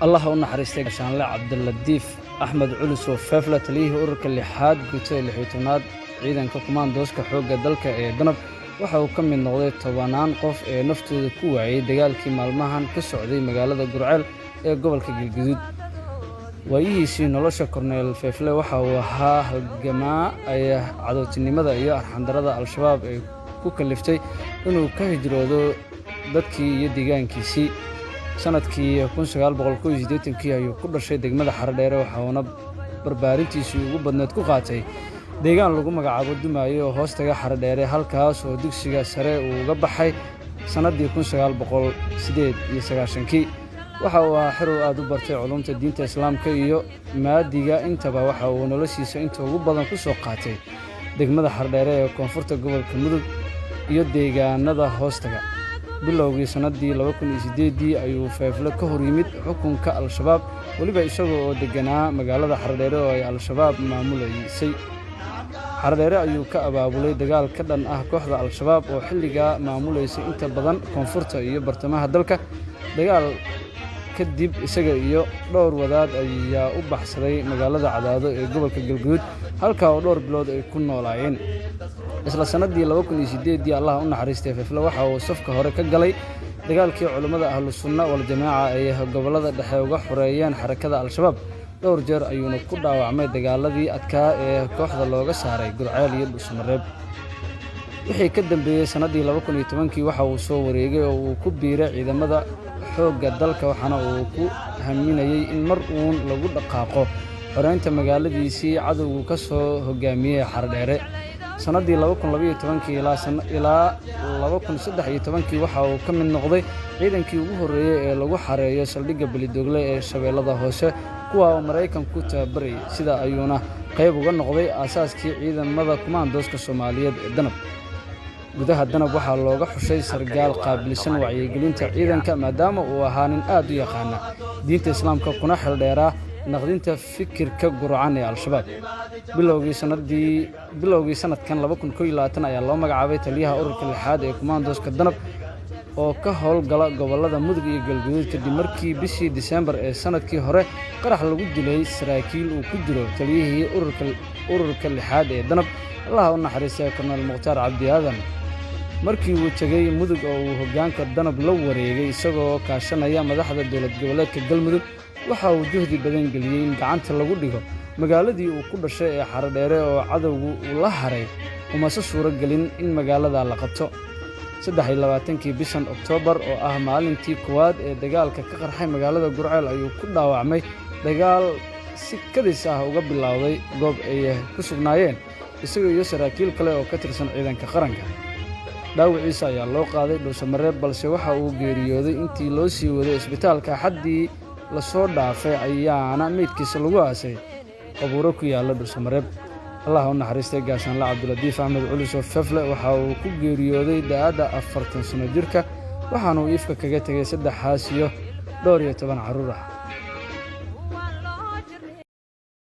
الله u naxariistay Gaashaanle Cabdiladiif Axmed Culus oo Feefla taliyihii ururka lixaad gutay 16aad ciidanka kumaandooska xoogga dalka ee Danab waxa uu ka mid noqday 10 qof ee naftooda ku waayay dagaalkii maalmahan ka socday magaalada Gurceel ee gobolka Galgaduud. waayihiisii nolosha Korneel Feefle waxa uu ahaa halgamaa ay cadowtinimada iyo arxandarada Al-Shabaab ay ku kaliftay inuu ka hijroodo dadkii iyo deegaankiisii. sanadkii 1980 ayuu ku dhashay degmada Xaradheere waxa uu barbaarintiisii ugu badneed ku qaatay deegaan lagu magacaabo Dumaayo oo hoostaga Xaradheere halkaas oo dugsiga sare uu uga baxay sanadii 1998 waxa uu ahaa xiruu aad u bartay culumta diinta islaamka iyo maadiga intaba waxa uu noloshiisa inta ugu badan ku soo qaatay degmada Xaradheere ee koonfurta gobolka Mudug iyo deegaanada hoostaga. bilowgii sanadii 2008 ayuu Feefle ka hor yimid xukunka Al-Shabaab waliba isagoo oo deganaa magaalada Xaradheere oo ay Al-Shabaab maamuleysay. Xaradheere ayuu ka abaabulay dagaal ka dhan ah kooxda Al-Shabaab oo xilliga maamuleysay inta badan koonfurta iyo bartamaha dalka. dagaal kadib isaga iyo dhowr wadaad ayaa u baxsaday magaalada Cadaado ee gobolka Galgaduud halka oo dhowr bilood ay ku noolaayeen. isla sanadii 2008 Allah u naxariistay Feefle waxa uu safka hore ka galay dagaalkii culimada Ahlus Sunna wal Jamaaca ay gobolada dhexe uga xoreeyeen xarakada Al-Shabaab. dhowr jeer ayuuna ku dhaawacmay dagaaladii adkaa ee kooxda looga saaray Gurceel iyo Dhuusamareeb. wixii ka dambeeyay sanadii 2010 waxa uu soo wareegay oo uu ku biiray ciidamada xoogga dalka waxaana uu ku haminayay in mar uun lagu dhaqaaqo xoreynta magaaladiisii cadowgu ka soo hogaamiyay Xaradheere. sanadii 2012 ilaa 2013 waxa uu ka mid noqday ciidankii ugu horeeyay ee lagu xareeyo saldhigga Belidogle ee Shabeellada Hoose kuwa oo Mareykanku tababaray sida ayuuna qayb uga noqday aasaaskii ciidamada kumaandooska Soomaaliyeed ee Danab. gudaha Danab waxaa looga xushay sargaal qaabilsan wacyigelinta ciidanka maadaama uu ahaa nin aad u yaqaan diinta islaamka kuna xildheeraa naqdinta fikirka gurcan ee Al-Shabaab. bilowgii sanadkan 2021 ayaa loo magacaabay taliyaha ururka lixaad ee kumaandooska Danab oo ka howlgala gobolada Mudug iyo Galgaduud kadib markii bishii Diseembar ee sanadkii hore qarax lagu dilay saraakiil uu ku jiro taliyihii ururka lixaad ee Danab Allah u naxariistay Korneel Mukhtaar Cabdi Aadan. markii uu tagay Mudug oo uu hoggaanka Danab la wareegay isagoo kaashanaya madaxda dowlad goboleedka Galmudug waxa uu juhdi badan geliyay in gacanta lagu dhigo magaaladii uu ku dhashay ee Xaradheere oo cadowgu uu la haray uma suuro gelin in magaalada la qabto. 23 bishan Oktoobar oo ah maalintii koowaad ee dagaalka ka qarxay magaalada Gurceel ayuu ku dhaawacmay dagaal si kadis ah uga bilowday goob ay ku sugnaayeen isagoo iyo saraakiil kale oo ka tirsan ciidanka qaranka. dhaawiciisa ayaa loo qaaday Dhuusamareeb balse waxa uu geeriyooday intii loo sii waday isbitaalka xaddii la soo dhaafay ayaana meydkiisa lagu aasay qabuuro ku yaala Dhuusamareeb. Allah u naxariistay Gaashaanle Cabdiladiif Axmed Culus oo Feefle waxa uu ku geeriyooday da'da 40 sano jirka waxaana uu ifka kaga tagay 3 xaas iyo 12 carruur ah.